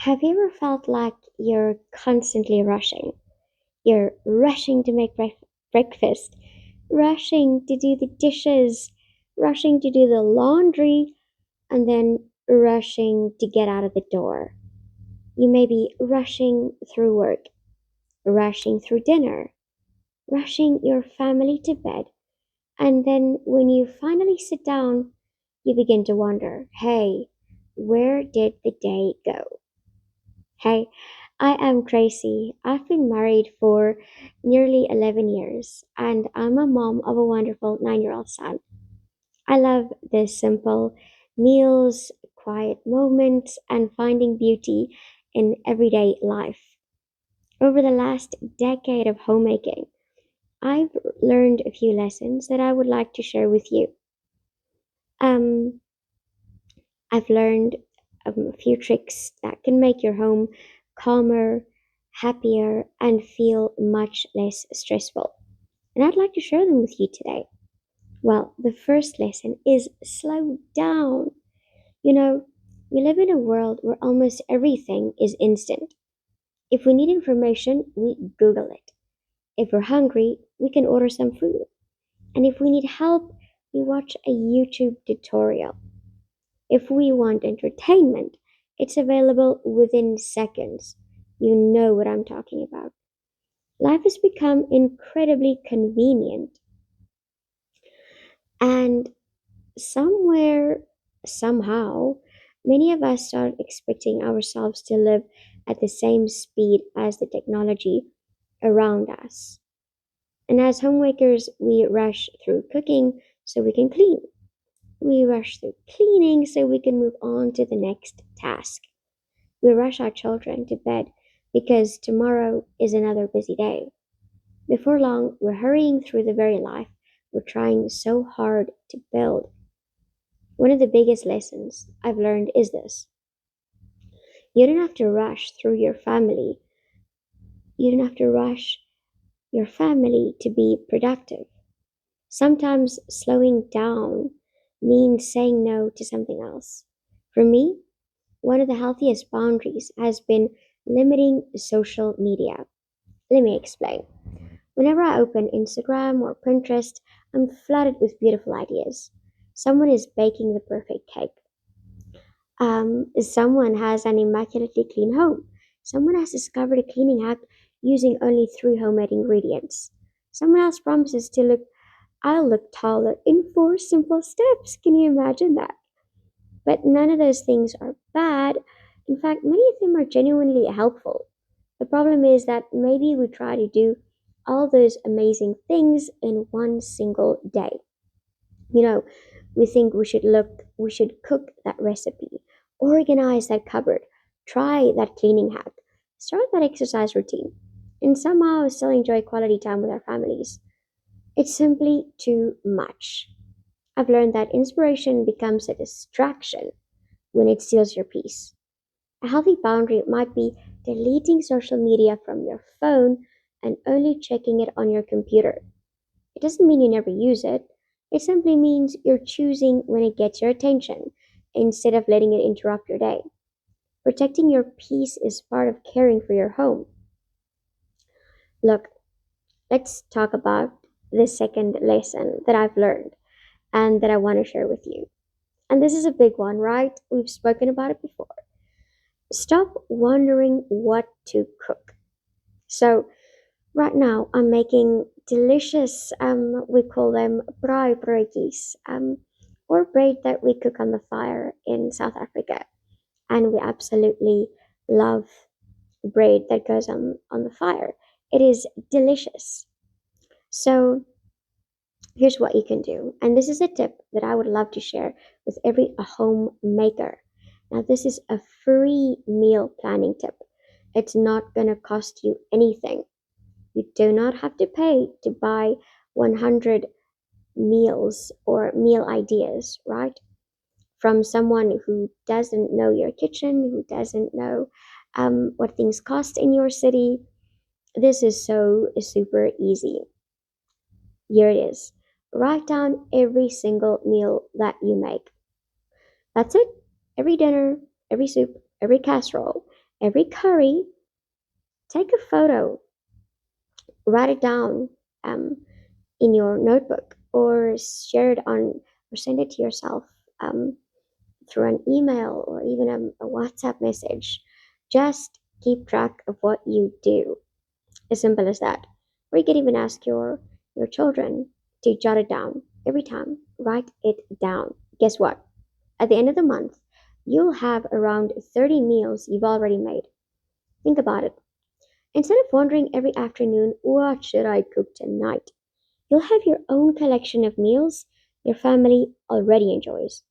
Have you ever felt like you're constantly rushing? You're rushing to make breakfast, rushing to do the dishes, rushing to do the laundry, and then rushing to get out of the door. You may be rushing through work, rushing through dinner, rushing your family to bed, and then when you finally sit down, you begin to wonder, hey, where did the day go? Hey, I am Tracy. I've been married for nearly 11 years and I'm a mom of a wonderful 9-year-old son. I love the simple meals, quiet moments, and finding beauty in everyday life. Over the last decade of homemaking, I've learned a few lessons that I would like to share with you. Um, I've learned a few tricks that can make your home calmer, happier, and feel much less stressful. And I'd like to share them with you today. Well, the first lesson is slow down. You know, we live in a world where almost everything is instant. If we need information, we Google it. If we're hungry, we can order some food. And if we need help, we watch a YouTube tutorial. If we want entertainment, it's available within seconds. You know what I'm talking about. Life has become incredibly convenient, and somewhere, somehow, many of us start expecting ourselves to live at the same speed as the technology around us. And as homemakers, we rush through cooking so we can clean. We rush through cleaning so we can move on to the next task. We rush our children to bed because tomorrow is another busy day. Before long, we're hurrying through the very life we're trying so hard to build. One of the biggest lessons I've learned is this: you don't have to rush through your family. You don't have to rush your family to be productive. Sometimes slowing down means saying no to something else. For me, one of the healthiest boundaries has been limiting social media. Let me explain. Whenever I open Instagram or Pinterest, I'm flooded with beautiful ideas. Someone is baking the perfect cake. Someone has an immaculately clean home. Someone has discovered a cleaning hack using only three homemade ingredients. Someone else promises I'll look taller in four simple steps. Can you imagine that? But none of those things are bad. In fact, many of them are genuinely helpful. The problem is that maybe we try to do all those amazing things in one single day. You know, we think we should cook that recipe, organize that cupboard, try that cleaning hack, start that exercise routine, and somehow still enjoy quality time with our families. It's simply too much. I've learned that inspiration becomes a distraction when it steals your peace. A healthy boundary might be deleting social media from your phone and only checking it on your computer. It doesn't mean you never use it. It simply means you're choosing when it gets your attention instead of letting it interrupt your day. Protecting your peace is part of caring for your home. Look, let's talk about the second lesson that I've learned and that I want to share with you. And this is a big one, right? We've spoken about it before. Stop wondering what to cook. So, right now, I'm making delicious, we call them braai or bread that we cook on the fire in South Africa. And we absolutely love bread that goes on the fire. It is delicious. So, here's what you can do. And this is a tip that I would love to share with every homemaker. Now, this is a free meal planning tip. It's not going to cost you anything. You do not have to pay to buy 100 meals or meal ideas, right? From someone who doesn't know your kitchen, who doesn't know what things cost in your city. This is so super easy. Here it is. Write down every single meal that you make. That's it. Every dinner, every soup, every casserole, Every curry, take a photo, write it down um, in your notebook, or share it on, or send it to yourself um, through an email or even a WhatsApp message. Just keep track of what you do. As simple as that. Or you can even ask your children to jot it down every time. Write it down. Guess what? At the end of the month, you'll have around 30 meals you've already made. Think about it. Instead of wondering every afternoon, what should I cook tonight? You'll have your own collection of meals your family already enjoys.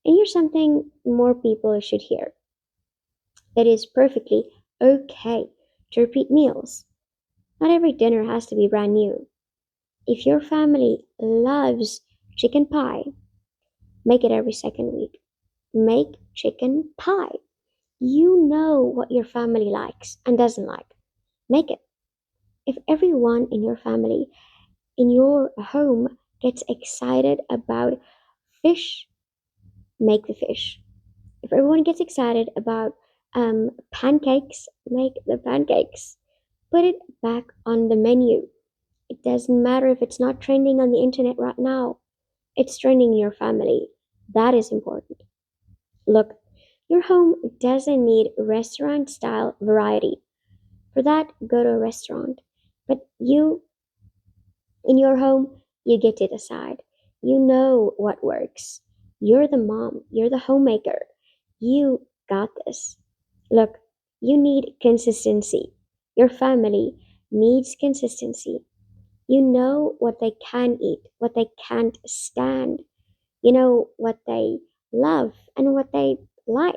And here's something more people should hear. It is perfectly okay to repeat meals. Not every dinner has to be brand new. If your family loves chicken pie, make it every second week. Make chicken pie. You know what your family likes and doesn't like. Make it. If everyone in your family, in your home, gets excited about fish, make the fish. If everyone gets excited about pancakes, make the pancakes. Put it back on the menu. It doesn't matter if it's not trending on the internet right now. It's trending in your family. That is important. Look, your home doesn't need restaurant style variety. For that, go to a restaurant. But you, in your home, you get to decide. You know what works. You're the mom, you're the homemaker. You got this. Look, you need consistency. Your family needs consistency. You know what they can eat, what they can't stand. You know what they love and what they like.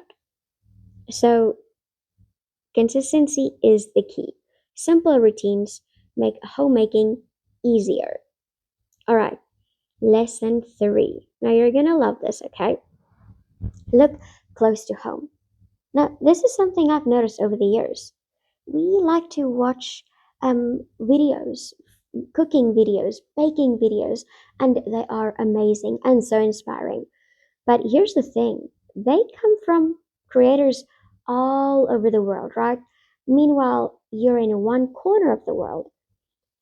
So, consistency is the key. Simple routines make homemaking easier. All right, lesson three. Now, you're gonna love this, okay? Look close to home. Now, this is something I've noticed over the years. We like to watch videos, cooking videos, baking videos, and they are amazing and so inspiring. But here's the thing, they come from creators all over the world, right? Meanwhile, you're in one corner of the world,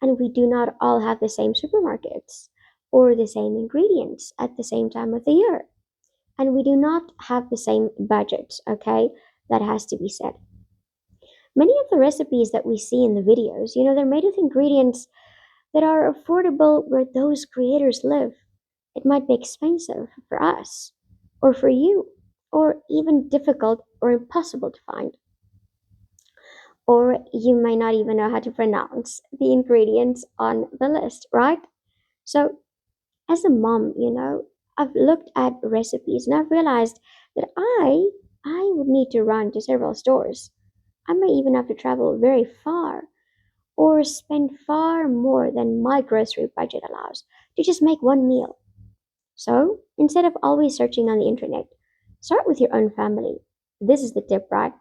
and we do not all have the same supermarkets or the same ingredients at the same time of the year. And we do not have the same budgets, okay? That has to be said. Many of the recipes that we see in the videos, they're made with ingredients that are affordable where those creators live. It might be expensive for us, or for you, or even difficult or impossible to find. Or you may not even know how to pronounce the ingredients on the list, right? So, as a mom, I've looked at recipes and I've realized that I would need to run to several stores. I may even have to travel very far or spend far more than my grocery budget allows to just make one meal. So, instead of always searching on the internet, start with your own family. This is the tip, right?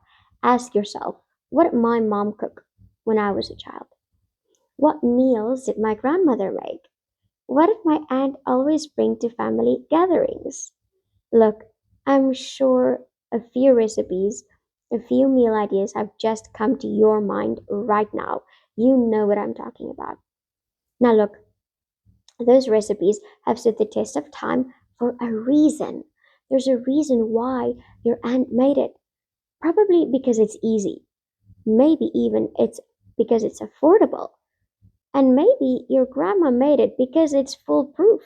Ask yourself, what did my mom cook when I was a child? What meals did my grandmother make? What did my aunt always bring to family gatherings? Look, I'm sure a few recipes, a few meal ideas have just come to your mind right now. You know what I'm talking about. Now, look, those recipes have stood the test of time for a reason. There's a reason why your aunt made it. Probably because it's easy. Maybe even it's because it's affordable. And maybe your grandma made it because it's foolproof.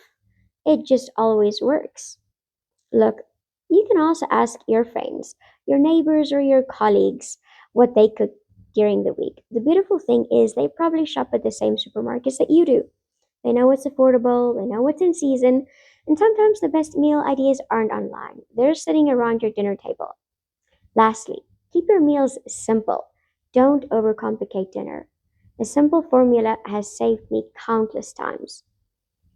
It just always works. Look, you can also ask your friends, your neighbors, or your colleagues what they cook during the week. The beautiful thing is they probably shop at the same supermarkets that you do. They know what's affordable, they know what's in season, and sometimes the best meal ideas aren't online. They're sitting around your dinner table. Lastly, keep your meals simple. Don't overcomplicate dinner. A simple formula has saved me countless times.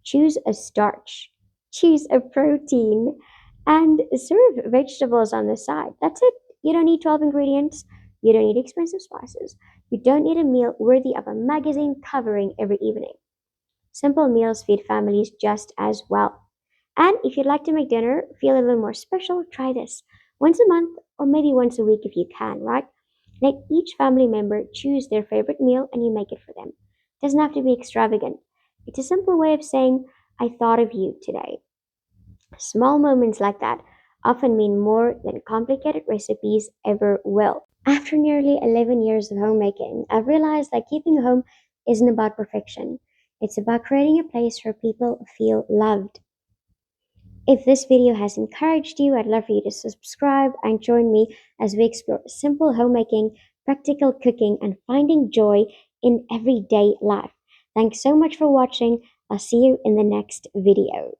Choose a starch, choose a protein, and serve vegetables on the side. That's it. You don't need 12 ingredients. You don't need expensive spices. You don't need a meal worthy of a magazine covering every evening. Simple meals feed families just as well. And if you'd like to make dinner feel a little more special, try this once a month or maybe once a week if you can, right? Let each family member choose their favorite meal and you make it for them. It doesn't have to be extravagant. It's a simple way of saying, I thought of you today. Small moments like that often mean more than complicated recipes ever will. After nearly 11 years of homemaking, I've realized that keeping a home isn't about perfection. It's about creating a place where people feel loved. If this video has encouraged you, I'd love for you to subscribe and join me as we explore simple homemaking, practical cooking, and finding joy in everyday life. Thanks so much for watching. I'll see you in the next video.